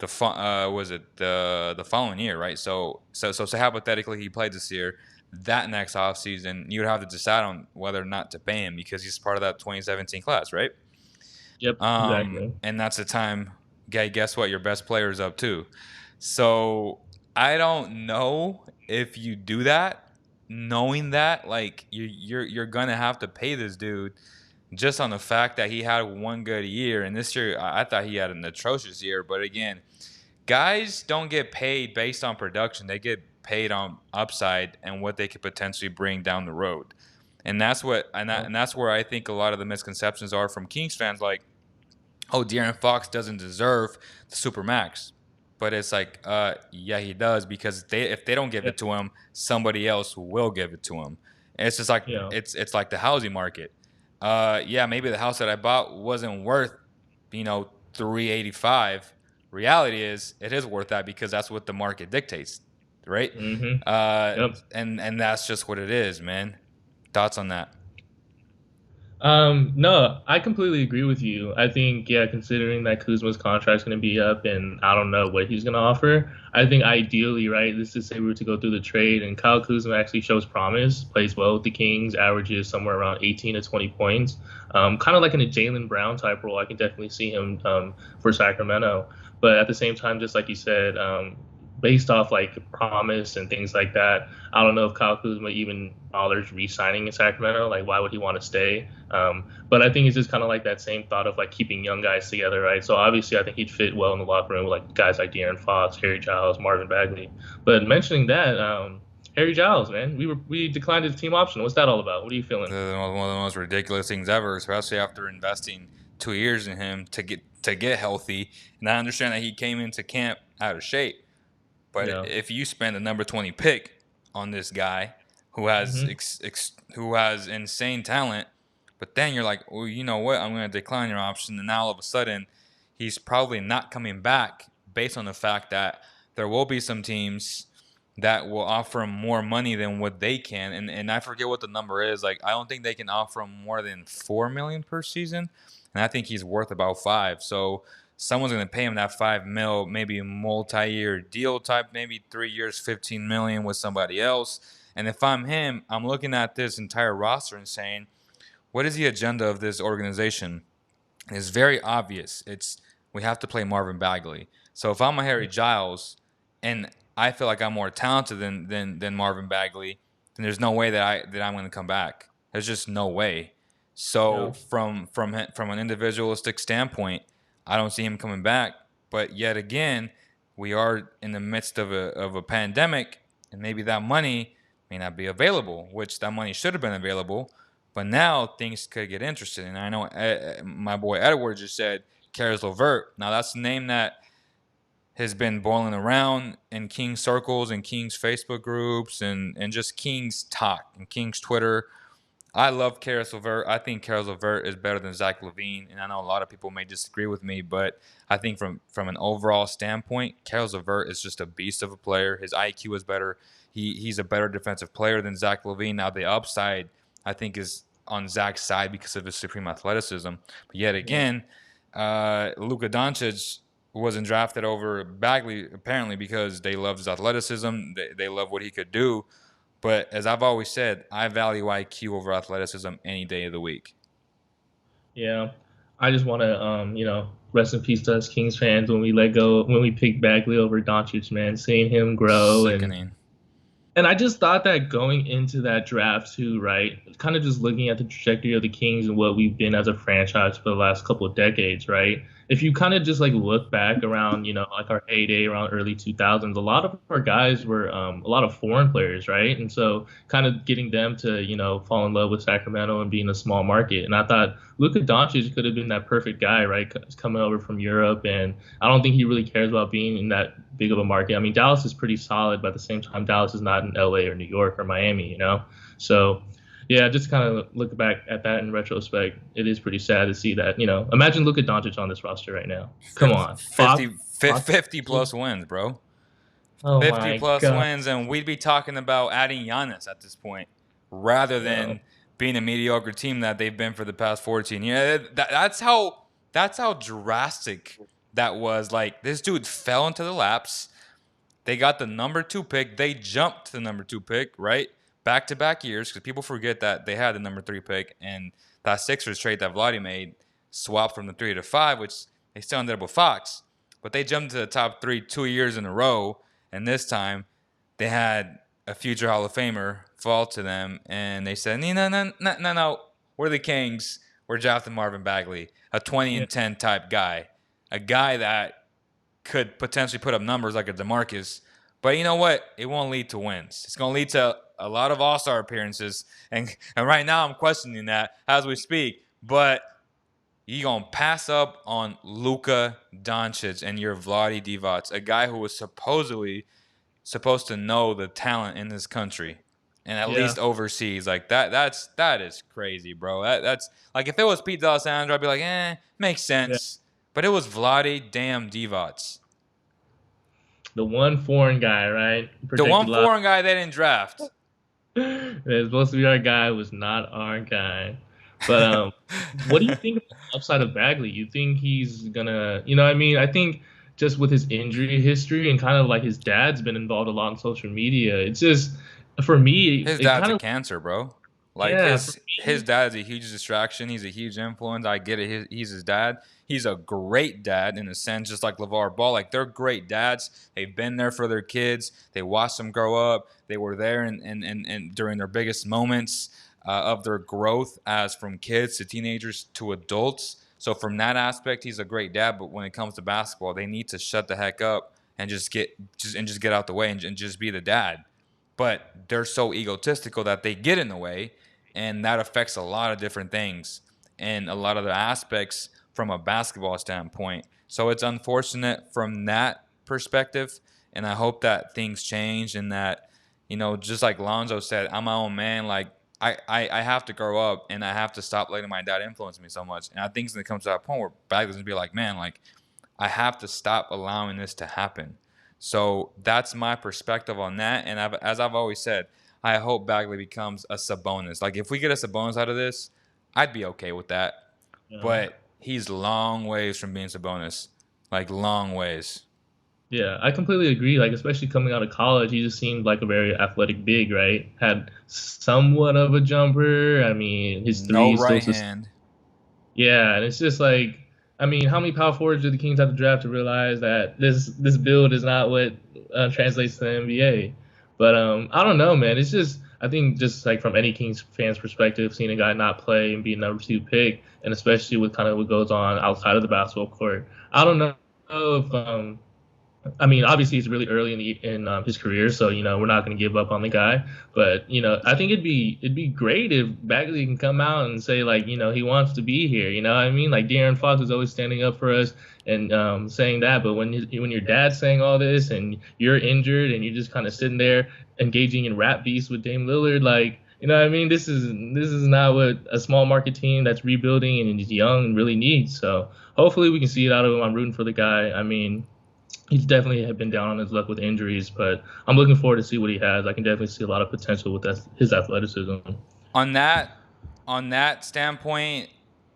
was it the following year, right? So say hypothetically he played this year, that next offseason you would have to decide on whether or not to pay him because he's part of that 2017 class, right? yep, exactly. And that's the time. Guess what? Your best player is up too. So I don't know if you do that, knowing that like you're gonna have to pay this dude just on the fact that he had one good year, and this year I thought he had an atrocious year. But again, guys don't get paid based on production; they get paid on upside and what they could potentially bring down the road. And that's where I think a lot of the misconceptions are from Kings fans. Like, oh, De'Aaron Fox doesn't deserve the supermax. But it's like, yeah, he does because if they don't give it to him, somebody else will give it to him. And it's just like Yeah. it's like the housing market. Yeah, maybe the house that I bought wasn't worth, 385. Reality is, it is worth that because that's what the market dictates, right? Mm-hmm. Uh, Yep. and that's just what it is, man. Thoughts on that? No, I completely agree with you. I think, yeah, considering that Kuzma's contract's going to be up and I don't know what he's going to offer, I think ideally, right, this is say we were to go through the trade and Kyle Kuzma actually shows promise, plays well with the Kings, averages somewhere around 18 to 20 points. Kind of like in a Jaylen Brown type role. I can definitely see him for Sacramento. But at the same time, just like you said, based off like promise and things like that, I don't know if Kyle Kuzma even bothers re-signing in Sacramento. Like, why would he want to stay? But I think it's just kind of like that same thought of like keeping young guys together, right? So obviously, I think he'd fit well in the locker room with like guys like De'Aaron Fox, Harry Giles, Marvin Bagley. But mentioning that, Harry Giles, man, we declined his team option. What's that all about? What are you feeling? One of the most ridiculous things ever, especially after investing 2 years in him to get healthy. And I understand that he came into camp out of shape. But Yeah. if you spend a number 20 pick on this guy who has Mm-hmm. who has insane talent, but then you're like, well, you know what? I'm going to decline your option, and now all of a sudden, he's probably not coming back based on the fact that there will be some teams that will offer him more money than what they can, and I forget what the number is. Like, I don't think they can offer him more than $4 million per season, and I think he's worth about 5. So someone's going to pay him that $5 million, maybe a multi-year deal type, maybe 3 years, $15 million with somebody else. And if I'm him, I'm looking at this entire roster and saying, what is the agenda of this organization? It's very obvious. It's we have to play Marvin Bagley. So if I'm a Harry Giles and I feel like I'm more talented than Marvin Bagley, then there's no way that I'm going to come back. There's just no way. So Yeah. from an individualistic standpoint, I don't see him coming back. But yet again, we are in the midst of a pandemic, and maybe that money may not be available, which that money should have been available. But now things could get interesting. And I know my boy Edward just said Karis LeVert. Now that's a name that has been boiling around in Kings circles and Kings Facebook groups and just Kings talk and Kings Twitter. I love Karis LeVert. I think Karis LeVert is better than Zach LaVine, and I know a lot of people may disagree with me, but I think from an overall standpoint, Karis LeVert is just a beast of a player. His IQ is better. He's a better defensive player than Zach LaVine. Now the upside, I think, is on Zach's side because of his supreme athleticism. But yet again, Luka Doncic wasn't drafted over Bagley apparently because they love his athleticism. They love what he could do. But as I've always said, I value IQ over athleticism any day of the week. Yeah. I just want to, rest in peace to us Kings fans when we picked Bagley over Doncic, man. Seeing him grow Sickening. and I just thought that going into that draft too, right? Kind of just looking at the trajectory of the Kings and what we've been as a franchise for the last couple of decades, right? If you kind of just like look back around, like our heyday around early 2000s, a lot of our guys were a lot of foreign players, right? And so kind of getting them to, fall in love with Sacramento and being a small market. And I thought Luka Doncic could have been that perfect guy, right? Coming over from Europe, and I don't think he really cares about being in that big of a market. I mean, Dallas is pretty solid, but at the same time, Dallas is not in LA or New York or Miami, So, yeah, just kind of look back at that in retrospect. It is pretty sad to see that, imagine Luka Doncic on this roster right now. Come 50, on. 50, Bob- 50 plus wins, bro. Oh 50 my plus God. wins, and we'd be talking about adding Giannis at this point rather No. than being a mediocre team that they've been for the past 14 years. That's how drastic that was. Like, this dude fell into the laps. They got the number 2 pick. They jumped to the number 2 pick, right? Back to back years, because people forget that they had the number 3 pick, and that Sixers trade that Vladdy made swapped from the 3 to 5, which they still ended up with Fox. But they jumped to the top 3 2 years in a row, and this time they had a future Hall of Famer fall to them, and they said, no, we're the Kings. We're drafting Marvin Bagley, a 20 Yeah. and 10 type guy, a guy that could potentially put up numbers like a DeMarcus. But you know what? It won't lead to wins. It's going to lead to a lot of All-Star appearances. And right now I'm questioning that as we speak. But you going to pass up on Luka Doncic and your Vlade Divac, a guy who was supposed to know the talent in this country and at Yeah. least overseas. Like that is crazy, bro. That's like if it was Pete D'Alessandro, I'd be like, makes Yeah. sense. But it was Vlade damn Divac. The one foreign guy, right? The Projected one lot. foreign guy they didn't draft. It's supposed to be our guy, was not our guy. But what do you think of the upside of Bagley? You think he's gonna, what I mean? I think just with his injury history and kind of like his dad's been involved a lot in social media. It's just for me, His it dad's kind a of cancer, bro. Like yeah, for his me, dad is a huge distraction. He's a huge influence. I get it. He's his dad. He's a great dad in a sense, just like LeVar Ball. Like they're great dads. They've been there for their kids. They watched them grow up. They were there and during their biggest moments of their growth, as from kids to teenagers to adults. So from that aspect, he's a great dad. But when it comes to basketball, they need to shut the heck up and just get out the way and just be the dad. But they're so egotistical that they get in the way, and that affects a lot of different things and a lot of the aspects from a basketball standpoint. So it's unfortunate from that perspective, and I hope that things change and that, just like Lonzo said, I'm my own man. Like I have to grow up and I have to stop letting my dad influence me so much. And I think it's gonna come to that point where Bagley's gonna be like, man, like I have to stop allowing this to happen. So that's my perspective on that. And as I've always said, I hope Bagley becomes a Sabonis. Like if we get a Sabonis out of this, I'd be okay with that. uh, But he's long ways from being Sabonis, like long ways. yeah, I completely agree. Like especially coming out of college, he just seemed like a very athletic big, right? Had somewhat of a jumper. I mean, his No three is still right hand. yeah, and it's just like, I mean, how many power forwards do the Kings have to draft to realize that this build is not what translates to the NBA? But I don't know, man. It's just I think just like from any Kings fan's perspective, seeing a guy not play and be a number 2 pick, and especially with kind of what goes on outside of the basketball court, I don't know if I mean, obviously he's really early in his career, so we're not going to give up on the guy. But I think it'd be great if Bagley can come out and say like he wants to be here. You know what I mean? Like De'Aaron Fox is always standing up for us and saying that, but when your dad's saying all this and you're injured and you're just kind of sitting there engaging in rap beasts with Dame Lillard, like what I mean? This is not what a small market team that's rebuilding and is young really needs. So hopefully we can see it out of him. I'm rooting for the guy. I mean, he's definitely have been down on his luck with injuries, but I'm looking forward to see what he has. I can definitely see a lot of potential with his athleticism. On that standpoint,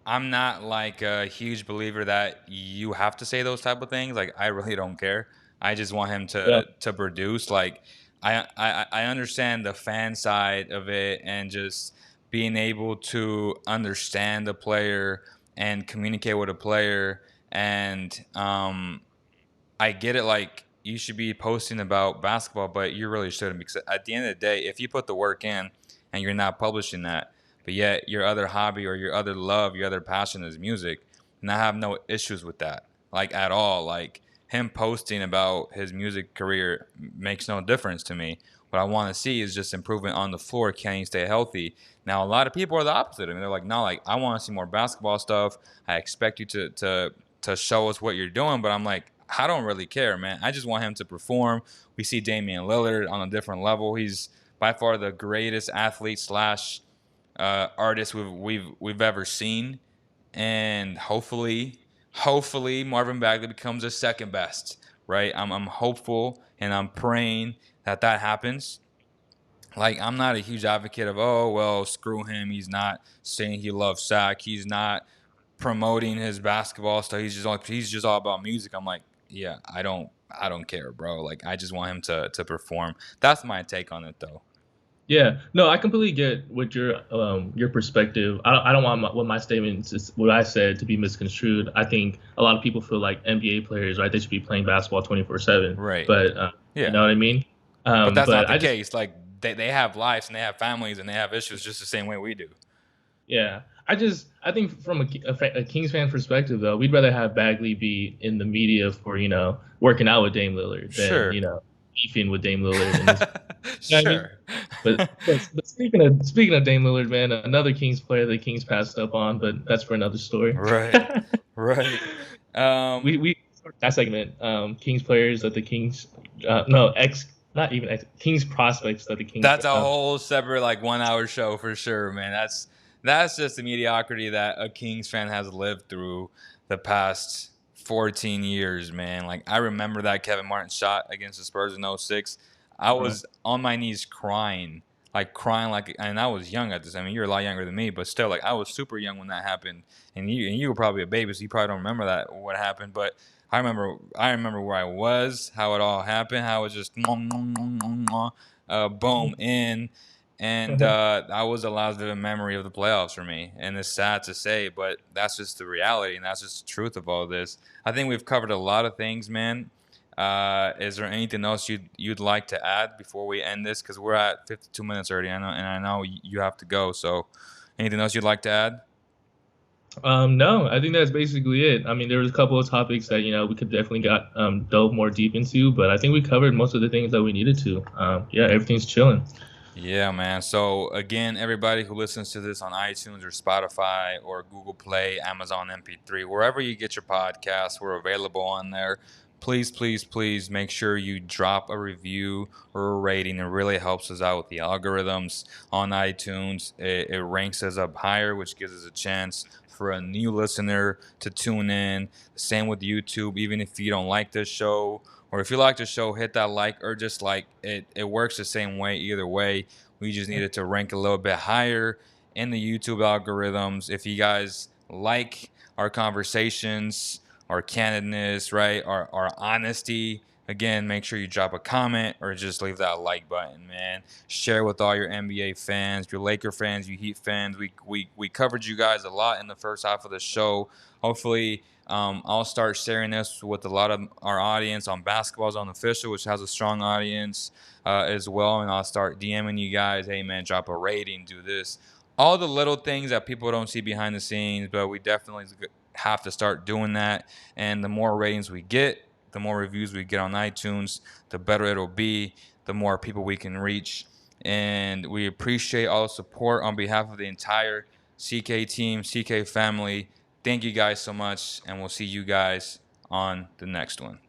I'm not like a huge believer that you have to say those type of things. Like I really don't care. I just want him Yeah, to produce. Like I understand the fan side of it and just being able to understand the player and communicate with a player. And I get it, like, you should be posting about basketball, but you really shouldn't, because at the end of the day, if you put the work in and you're not publishing that, but yet your other hobby or your other love, your other passion is music, and I have no issues with that, like, at all. Like, him posting about his music career makes no difference to me. What I want to see is just improvement on the floor. Can he stay healthy? Now, a lot of people are the opposite. I mean, they're like, no, like, I want to see more basketball stuff. I expect you to show us what you're doing. But I'm like, I don't really care, man. I just want him to perform. We see Damian Lillard on a different level. He's by far the greatest athlete slash artist we've ever seen, and hopefully Marvin Bagley becomes the second best. Right? I'm hopeful and I'm praying that happens. Like, I'm not a huge advocate of, oh, well, screw him. He's not saying he loves Sac. He's not promoting his basketball stuff. He's just all about music. I'm like, yeah, I don't care, bro. Like, I just want him to perform. That's my take on it, though. Yeah, no, I completely get what your perspective. I don't want what my statements is, what I said, to be misconstrued. I think a lot of people feel like NBA players, right? They should be playing basketball 24/7. Right. But Yeah. You know what I mean? But that's not the case. Like, they have lives and they have families and they have issues just the same way we do. Yeah, I think from a Kings fan perspective, though, we'd rather have Bagley be in the media for, working out with Dame Lillard than, Sure, beefing with Dame Lillard. Sure. I mean? But speaking of Dame Lillard, man, another Kings player the Kings passed up on, but that's for another story. Right. Right. We that segment, Kings players that the Kings, not even Kings prospects that the Kings. That's a whole separate, like, 1 hour show for sure, man. That's just the mediocrity that a Kings fan has lived through the past 14 years, man. Like, I remember that Kevin Martin shot against the Spurs in 06. I was on my knees crying, and I was young at this. I mean, you're a lot younger than me, but still, like, I was super young when that happened, and you were probably a baby, so you probably don't remember what happened. But I remember where I was, how it all happened, how it just boom in. And that was the last vivid memory of the playoffs for me. And it's sad to say, but that's just the reality, and that's just the truth of all this. I think we've covered a lot of things, man. Is there anything else you'd like to add before we end this? Because we're at 52 minutes already. I know you have to go. So, anything else you'd like to add? No, I think that's basically it. I mean, there was a couple of topics that we could definitely dove more deep into, but I think we covered most of the things that we needed to. Yeah, everything's chilling. Yeah, man. So, again, everybody who listens to this on iTunes or Spotify or Google Play, Amazon MP3, wherever you get your podcasts, we're available on there. Please, please, please make sure you drop a review or a rating. It really helps us out with the algorithms on iTunes. It ranks us up higher, which gives us a chance for a new listener to tune in. Same with YouTube. Even if you don't like this show, or if you like the show, hit that like or dislike. It works the same way either way. We just need it to rank a little bit higher in the YouTube algorithms. If you guys like our conversations, our candidness, right, our honesty, again, make sure you drop a comment or just leave that like button, man. Share with all your NBA fans, your Laker fans, you Heat fans. We covered you guys a lot in the first half of the show. Hopefully, I'll start sharing this with a lot of our audience on Basketball Zone Official, which has a strong audience as well. And I'll start DMing you guys, hey, man, drop a rating, do this. All the little things that people don't see behind the scenes, but we definitely have to start doing that. And the more ratings we get, the more reviews we get on iTunes, the better it'll be, the more people we can reach. And we appreciate all the support on behalf of the entire CK team, CK family. Thank you guys so much, and we'll see you guys on the next one.